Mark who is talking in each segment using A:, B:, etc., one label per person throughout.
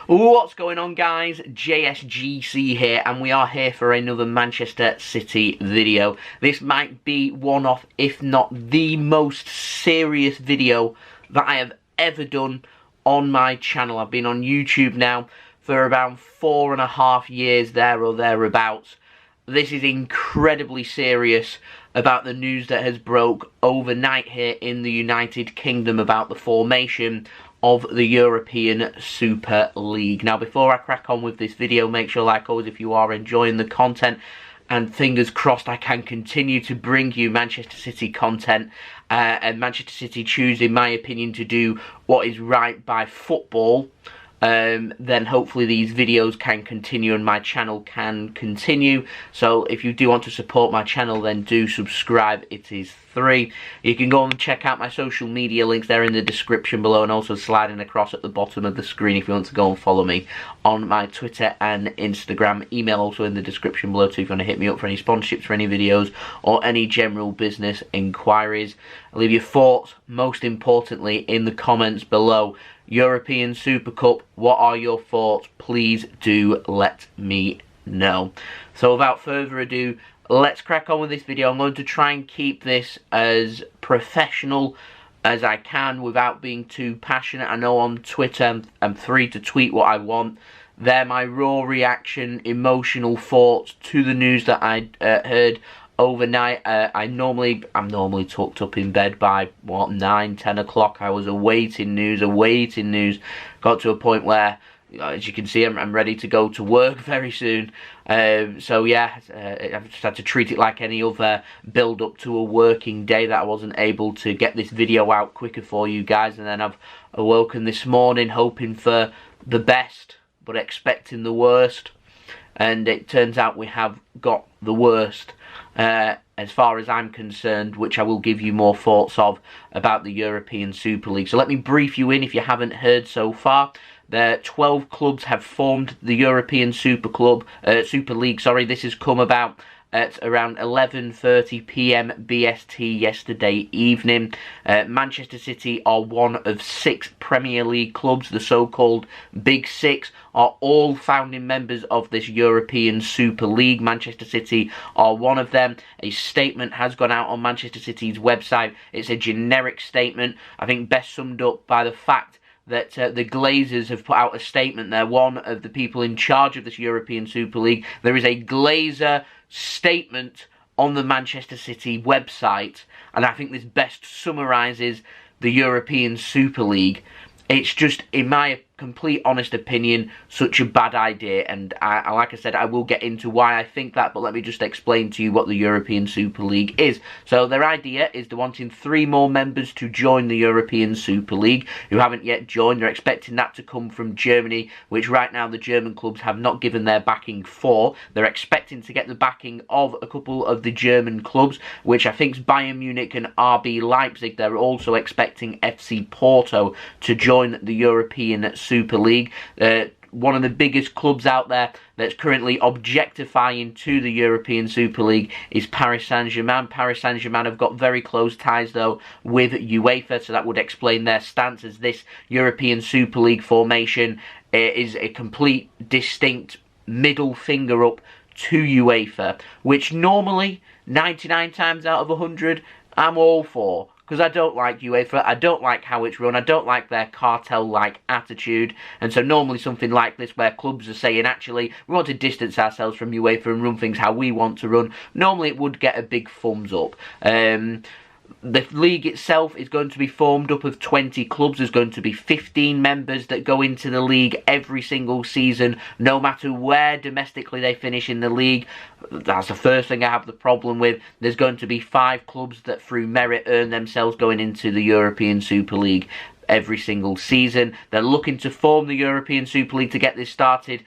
A: What's going on, guys? JSGC here, and we are here for another Manchester City video. This might be one of, if not the most serious video that I have ever done on my channel. I've been on YouTube now for around 4.5 years, there or thereabouts. This is incredibly serious about the news that has broke overnight here in the United Kingdom about the formation of the European Super League. Now, before I crack on with this video, make sure, like always, if you are enjoying the content, and fingers crossed I can continue to bring you Manchester City content, and Manchester City choose, in my opinion, to do what is right by football, then hopefully these videos can continue and my channel can continue. So if you do want to support my channel, then do subscribe. It is free. You can go and check out my social media links there in the description below, and also sliding across at the bottom of the screen if you want to go and follow me on my Twitter and Instagram. Email also in the description below too if you want to hit me up for any sponsorships for any videos or any general business inquiries. Leave your thoughts, most importantly, in the comments below. European Super Cup, what are your thoughts? Please do let me know. So without further ado, let's crack on with this video. I'm going to try and keep this as professional as I can without being too passionate. I know on Twitter I'm free to tweet what I want. They're my raw reaction, emotional thoughts to the news that I heard overnight. I'm normally tucked up in bed by, what, 9, 10 o'clock. I was awaiting news. Got to a point where, as you can see, I'm ready to go to work very soon. So yeah, I've just had to treat it like any other build up to a working day, that I wasn't able to get this video out quicker for you guys. And then I've awoken this morning hoping for the best, but expecting the worst. And it turns out we have got the worst, as far as I'm concerned, which I will give you more thoughts of about the European Super League. So let me brief you in if you haven't heard so far. 12 clubs have formed the European Super League. Sorry, this has come about at around 11:30 PM BST yesterday evening. Manchester City are one of 6 Premier League clubs. The so-called Big Six are all founding members of this European Super League. Manchester City are one of them. A statement has gone out on Manchester City's website. It's a generic statement, I think best summed up by the fact that the Glazers have put out a statement. They're one of the people in charge of this European Super League. There is a Glazer statement on the Manchester City website, and I think this best summarises the European Super League. It's just, in my complete honest opinion, such a bad idea, and like I said, I will get into why I think that, but let me just explain to you what the European Super League is. So their idea is they're wanting 3 more members to join the European Super League who haven't yet joined. They're expecting that to come from Germany, which right now the German clubs have not given their backing for. They're expecting to get the backing of a couple of the German clubs, which I think is Bayern Munich and RB Leipzig. They're also expecting FC Porto to join the European Super League. One of the biggest clubs out there that's currently objectifying to the European Super League is Paris Saint-Germain. Paris Saint-Germain have got very close ties, though, with UEFA, so that would explain their stance, as this European Super League formation is a complete, distinct middle finger up to UEFA, which normally, 99 times out of 100, I'm all for. Because I don't like UEFA, I don't like how it's run, I don't like their cartel-like attitude. And so normally something like this, where clubs are saying, actually, we want to distance ourselves from UEFA and run things how we want to run, normally it would get a big thumbs up. The league itself is going to be formed up of 20 clubs. There's going to be 15 members that go into the league every single season, no matter where domestically they finish in the league. That's the first thing I have the problem with. There's going to be 5 clubs that through merit earn themselves going into the European Super League every single season. They're looking to form the European Super League to get this started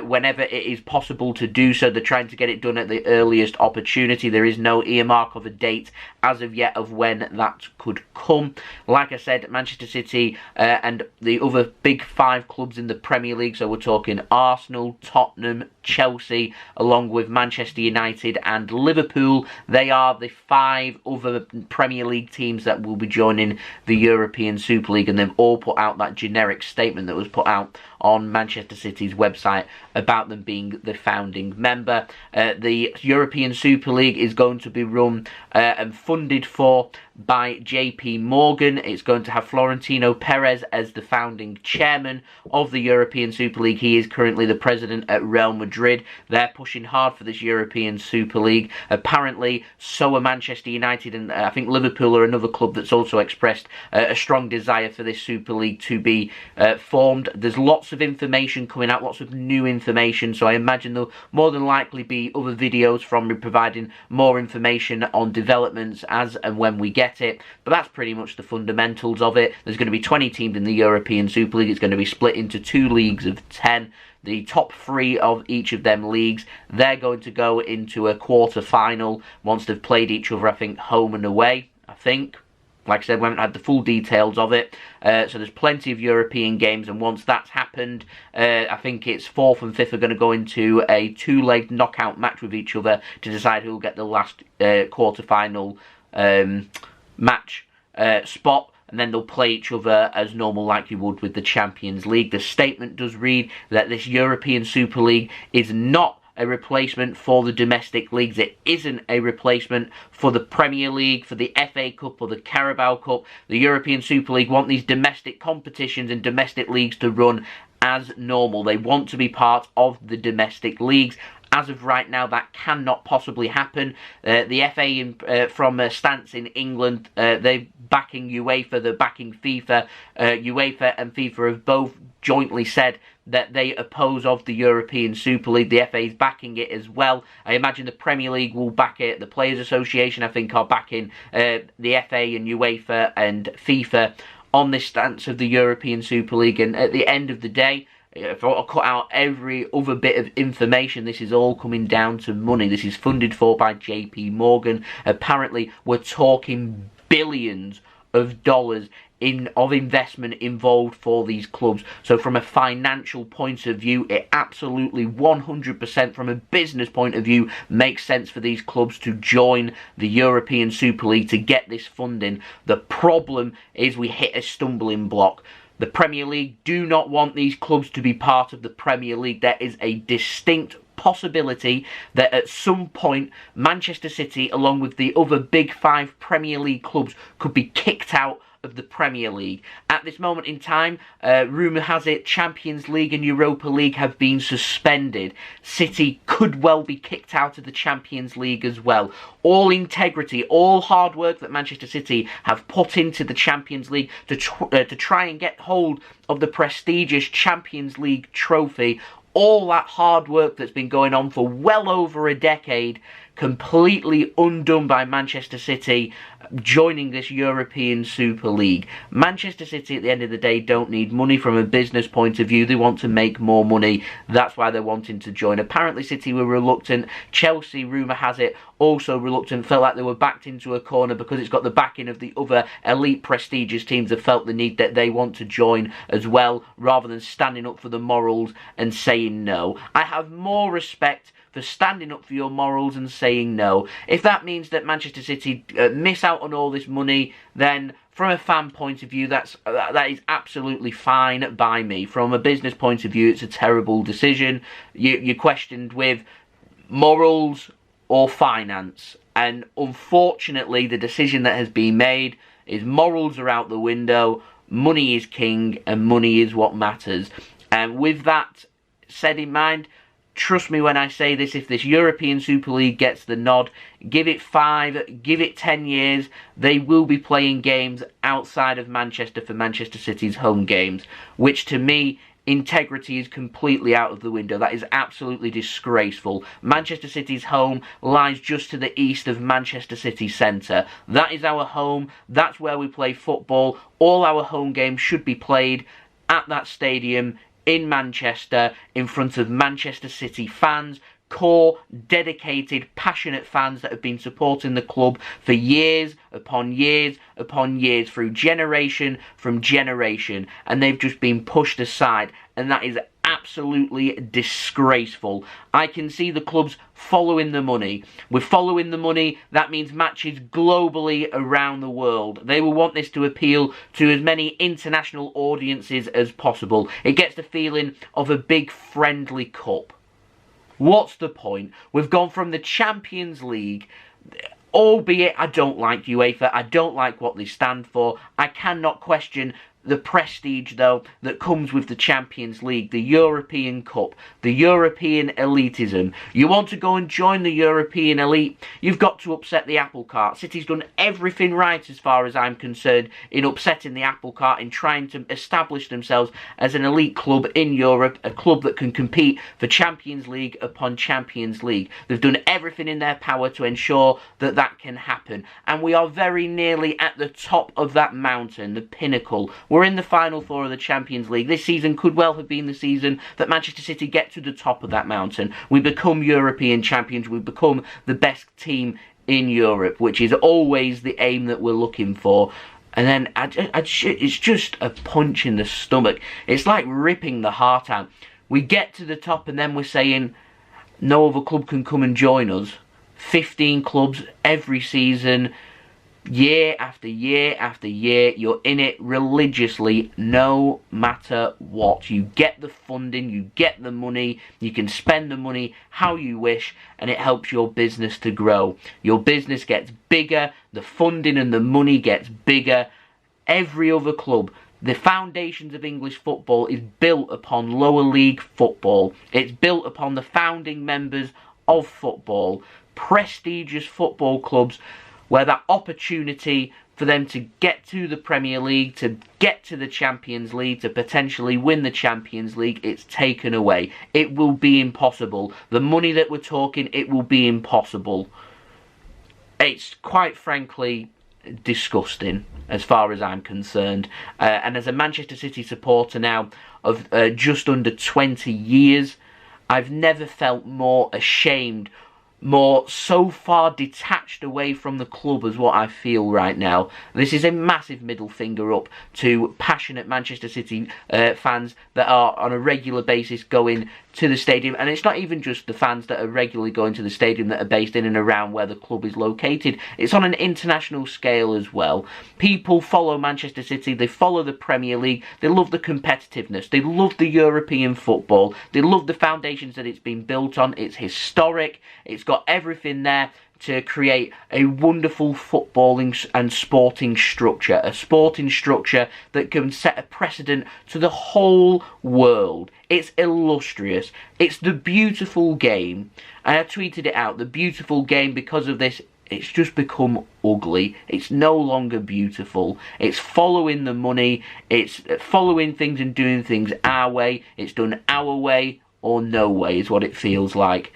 A: whenever it is possible to do so. They're trying to get it done at the earliest opportunity. There is no earmark of a date as of yet of when that could come. Like I said, Manchester City and the other big 5 clubs in the Premier League, so we're talking Arsenal, Tottenham, Chelsea, along with Manchester United and Liverpool, they are the 5 other Premier League teams that will be joining the European Super League, and they've all put out that generic statement that was put out on Manchester City's website about them being the founding member. The European Super League is going to be run and funded for by JP Morgan. It's going to have Florentino Perez as the founding chairman of the European Super League. He is currently the president at Real Madrid. They're pushing hard for this European Super League. Apparently, so are Manchester United, and I think Liverpool are another club that's also expressed a strong desire for this Super League to be formed. There's lots of information coming out, lots of new information, so I imagine there'll more than likely be other videos from me providing more information on developments as and when we get it, but that's pretty much the fundamentals of it. There's going to be 20 teams in the European Super League. It's going to be split into 2 leagues of 10. The top 3 of each of them leagues, they're going to go into a quarter-final once they've played each other, I think, home and away, I think. Like I said, we haven't had the full details of it, so there's plenty of European games, and once that's happened, I think it's 4th and 5th are going to go into a 2-leg knockout match with each other to decide who will get the last quarter-final match spot, and then they'll play each other as normal like you would with the Champions League. The statement does read that this European Super League is not a replacement for the domestic leagues. It isn't a replacement for the Premier League, for the FA Cup or the Carabao Cup. The European Super League want these domestic competitions and domestic leagues to run as normal. They want to be part of the domestic leagues. As of right now, that cannot possibly happen. The FA from a stance in England, they're backing UEFA, they're backing FIFA. UEFA and FIFA have both jointly said that they oppose of the European Super League. The FA is backing it as well. I imagine the Premier League will back it. The Players Association, I think, are backing the FA and UEFA and FIFA on this stance of the European Super League. And at the end of the day, if I cut out every other bit of information, this is all coming down to money. This is funded for by JP Morgan. Apparently, we're talking billions of dollars of investment involved for these clubs. So from a financial point of view, it absolutely 100% from a business point of view makes sense for these clubs to join the European Super League to get this funding. The problem is we hit a stumbling block. The Premier League do not want these clubs to be part of the Premier League. There is a distinct possibility that at some point Manchester City, along with the other big 5 Premier League clubs, could be kicked out of the Premier League. At this moment in time, rumour has it Champions League and Europa League have been suspended. City could well be kicked out of the Champions League as well. All integrity, all hard work that Manchester City have put into the Champions League to try and get hold of the prestigious Champions League trophy, all that hard work that's been going on for well over a decade, completely undone by Manchester City joining this European Super League. Manchester City, at the end of the day, don't need money from a business point of view. They want to make more money. That's why they're wanting to join. Apparently, City were reluctant. Chelsea, rumour has it, also reluctant. Felt like they were backed into a corner because it's got the backing of the other elite prestigious teams that felt the need that they want to join as well, rather than standing up for the morals and saying no. I have more respect for standing up for your morals and saying no. If that means that Manchester City miss out on all this money, then from a fan point of view, that is absolutely fine by me. From a business point of view, it's a terrible decision. You're questioned with morals or finance, and unfortunately the decision that has been made is morals are out the window, money is king, and money is what matters. And with that said in mind, trust me when I say this, if this European Super League gets the nod, give it 5, give it 10 years, they will be playing games outside of Manchester for Manchester City's home games, which to me, integrity is completely out of the window. That is absolutely disgraceful. Manchester City's home lies just to the east of Manchester City Centre. That is our home, that's where we play football. All our home games should be played at that stadium in Manchester, in front of Manchester City fans, core, dedicated, passionate fans that have been supporting the club for years upon years upon years, through generation from generation, and they've just been pushed aside, and that is absolutely disgraceful. I can see the clubs following the money. With following the money, that means matches globally around the world. They will want this to appeal to as many international audiences as possible. It gets the feeling of a big friendly cup. What's the point? We've gone from the Champions League, albeit I don't like UEFA, I don't like what they stand for. I cannot question the prestige, though, that comes with the Champions League, the European Cup, the European elitism. You want to go and join the European elite, you've got to upset the apple cart. City's done everything right, as far as I'm concerned, in upsetting the apple cart, in trying to establish themselves as an elite club in Europe, a club that can compete for Champions League upon Champions League. They've done everything in their power to ensure that that can happen. And we are very nearly at the top of that mountain, the pinnacle. We're in the Final Four of the Champions League. This season could well have been the season that Manchester City get to the top of that mountain. We become European champions. We become the best team in Europe, which is always the aim that we're looking for. And then it's just a punch in the stomach. It's like ripping the heart out. We get to the top and then we're saying no other club can come and join us. 15 clubs every season. Year after year after year, you're in it religiously, no matter what. You get the funding, you get the money, you can spend the money how you wish, and it helps your business to grow. Your business gets bigger, the funding and the money gets bigger. Every other club, the foundations of English football is built upon lower league football. It's built upon the founding members of football, prestigious football clubs, where that opportunity for them to get to the Premier League, to get to the Champions League, to potentially win the Champions League, it's taken away. It will be impossible. The money that we're talking, it will be impossible. It's quite frankly disgusting as far as I'm concerned. And as a Manchester City supporter now of just under 20 years, I've never felt more ashamed, more so far detached away from the club as what I feel right now. This is a massive middle finger up to passionate Manchester City fans that are on a regular basis going to the stadium. And it's not even just the fans that are regularly going to the stadium that are based in and around where the club is located. It's on an international scale as well. People follow Manchester City, they follow the Premier League, they love the competitiveness, they love the European football, they love the foundations that it's been built on. It's historic, it's got everything there to create a wonderful footballing and sporting structure. A sporting structure that can set a precedent to the whole world. It's illustrious. It's the beautiful game. And I tweeted it out, the beautiful game. Because of this, it's just become ugly. It's no longer beautiful. It's following the money. It's following things and doing things our way. It's done our way or no way is what it feels like.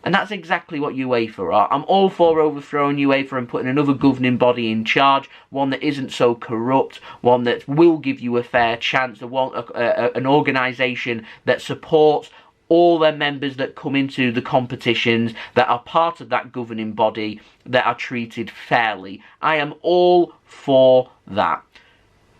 A: And that's exactly what UEFA are. I'm all for overthrowing UEFA and putting another governing body in charge, one that isn't so corrupt, one that will give you a fair chance, an organisation that supports all their members that come into the competitions, that are part of that governing body, that are treated fairly. I am all for that.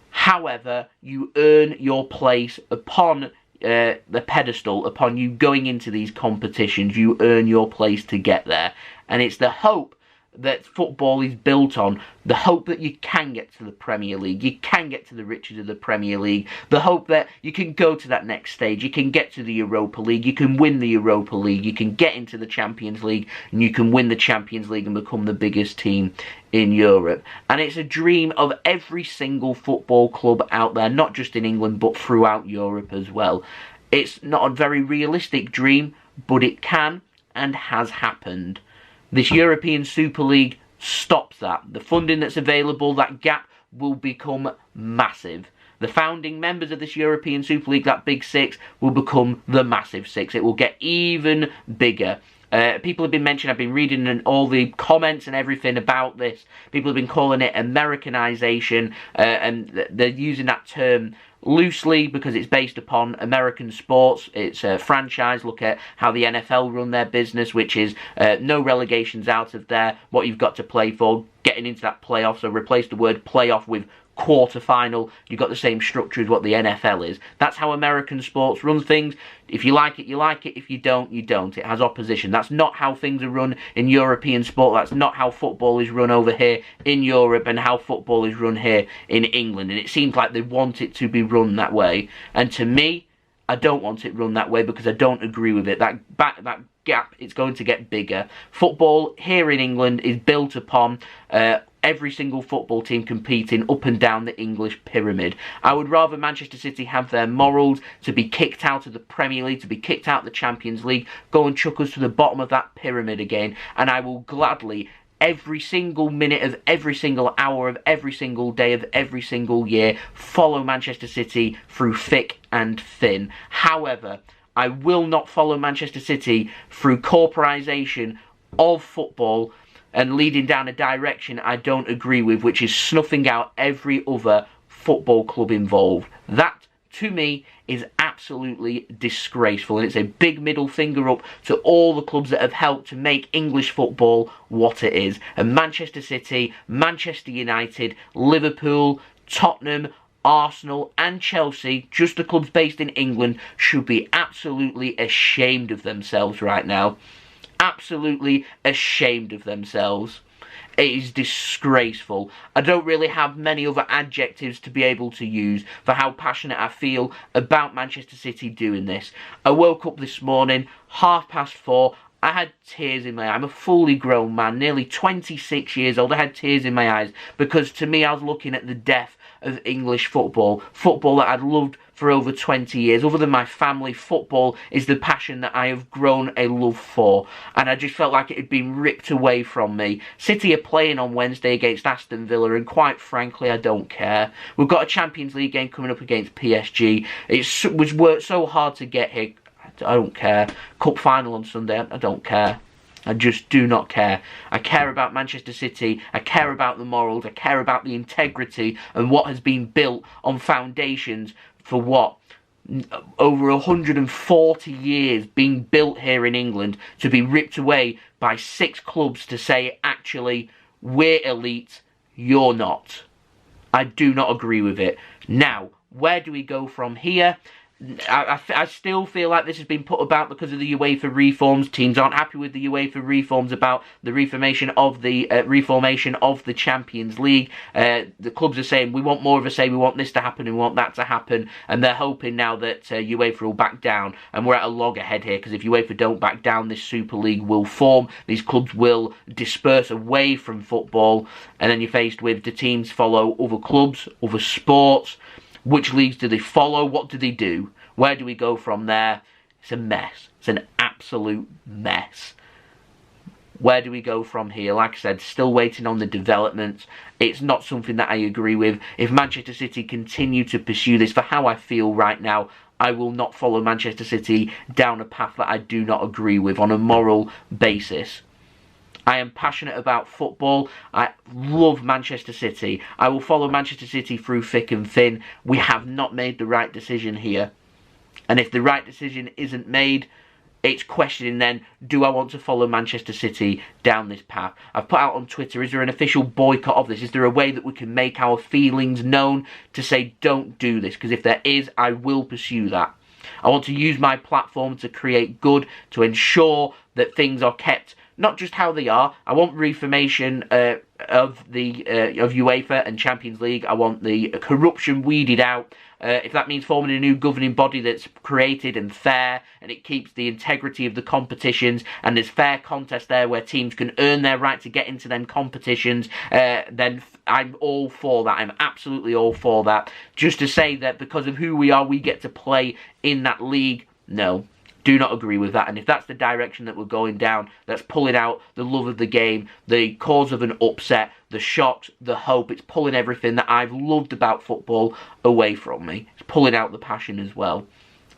A: However, you earn your place upon the pedestal, upon you going into these competitions. You earn your place to get there, and it's the hope that football is built on, the hope that you can get to the Premier League, you can get to the riches of the Premier League, the hope that you can go to that next stage, you can get to the Europa League, you can win the Europa League, you can get into the Champions League, and you can win the Champions League and become the biggest team in Europe. And it's a dream of every single football club out there, not just in England, but throughout Europe as well. It's not a very realistic dream, but it can and has happened. This European Super League stops that. The funding that's available, that gap will become massive. The founding members of this European Super League, that Big Six, will become the Massive Six. It will get even bigger. People have been mentioning, I've been reading all the comments and everything about this. People have been calling it Americanization, and they're using that term loosely because it's based upon American sports. It's a franchise. Look at how the NFL run their business, which is no relegations out of there. What you've got to play for, getting into that playoff. So replace the word playoff with quarter-final, you've got the same structure as what the NFL is. That's how American sports run things. If you like it, you like it. If you don't, you don't. It has opposition. That's not how things are run in European sport. That's not how football is run over here in Europe and how football is run here in England. And it seems like they want it to be run that way. And to me, I don't want it run that way because I don't agree with it. That gap, it's going to get bigger. Football here in England is built upon every single football team competing up and down the English pyramid. I would rather Manchester City have their morals to be kicked out of the Premier League, to be kicked out of the Champions League, go and chuck us to the bottom of that pyramid again, and I will gladly, every single minute of every single hour of every single day of every single year, follow Manchester City through thick and thin. However, I will not follow Manchester City through corporatisation of football and leading down a direction I don't agree with, which is snuffing out every other football club involved. That, to me, is absolutely disgraceful, and it's a big middle finger up to all the clubs that have helped to make English football what it is. And Manchester City, Manchester United, Liverpool, Tottenham, Arsenal and Chelsea, just the clubs based in England, should be absolutely ashamed of themselves right now. Absolutely ashamed of themselves. It is disgraceful. I don't really have many other adjectives to be able to use for how passionate I feel about Manchester City doing this. I woke up this morning, 4:30. I had tears in my eyes. I'm a fully grown man, nearly 26 years old. I had tears in my eyes because to me I was looking at the death of English football. Football that I'd loved for over 20 years. Other than my family, football is the passion that I have grown a love for. And I just felt like it had been ripped away from me. City are playing on Wednesday against Aston Villa, and quite frankly, I don't care. We've got a Champions League game coming up against PSG. It was worked so hard to get here. I don't care. Cup final on Sunday, I don't care. I just do not care. I care about Manchester City. I care about the morals. I care about the integrity and what has been built on foundations for what? Over 140 years being built here in England, to be ripped away by 6 clubs to say, actually, we're elite, you're not. I do not agree with it. Now, where do we go from here? I still feel like this has been put about because of the UEFA reforms. Teams aren't happy with the UEFA reforms about the reformation of the Champions League. The clubs are saying we want more of a say, we want this to happen, and we want that to happen, and they're hoping now that UEFA will back down. And we're at a loggerhead here, because if UEFA don't back down, this Super League will form. These clubs will disperse away from football, and then you're faced with, do teams follow other clubs, other sports? Which leagues do they follow? What do they do? Where do we go from there? It's a mess. It's an absolute mess. Where do we go from here? Like I said, still waiting on the developments. It's not something that I agree with. If Manchester City continue to pursue this, for how I feel right now, I will not follow Manchester City down a path that I do not agree with on a moral basis. I am passionate about football. I love Manchester City. I will follow Manchester City through thick and thin. We have not made the right decision here. And if the right decision isn't made, it's questioning then, do I want to follow Manchester City down this path? I've put out on Twitter, is there an official boycott of this? Is there a way that we can make our feelings known to say, don't do this? Because if there is, I will pursue that. I want to use my platform to create good, to ensure that things are kept not just how they are. I want reformation of UEFA and Champions League. I want the corruption weeded out. If that means forming a new governing body that's created and fair, and it keeps the integrity of the competitions, and there's fair contest there where teams can earn their right to get into them competitions, then I'm all for that. I'm absolutely all for that. Just to say that because of who we are, we get to play in that league, no. Do not agree with that. And if that's the direction that we're going down, that's pulling out the love of the game, the cause of an upset, the shocks, the hope. It's pulling everything that I've loved about football away from me. It's pulling out the passion as well.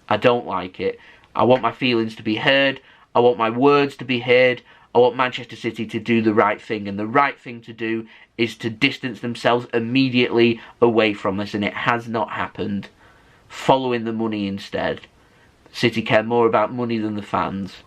A: I don't like it. I want my feelings to be heard. I want my words to be heard. I want Manchester City to do the right thing. And the right thing to do is to distance themselves immediately away from this. And it has not happened. Following the money instead. City care more about money than the fans.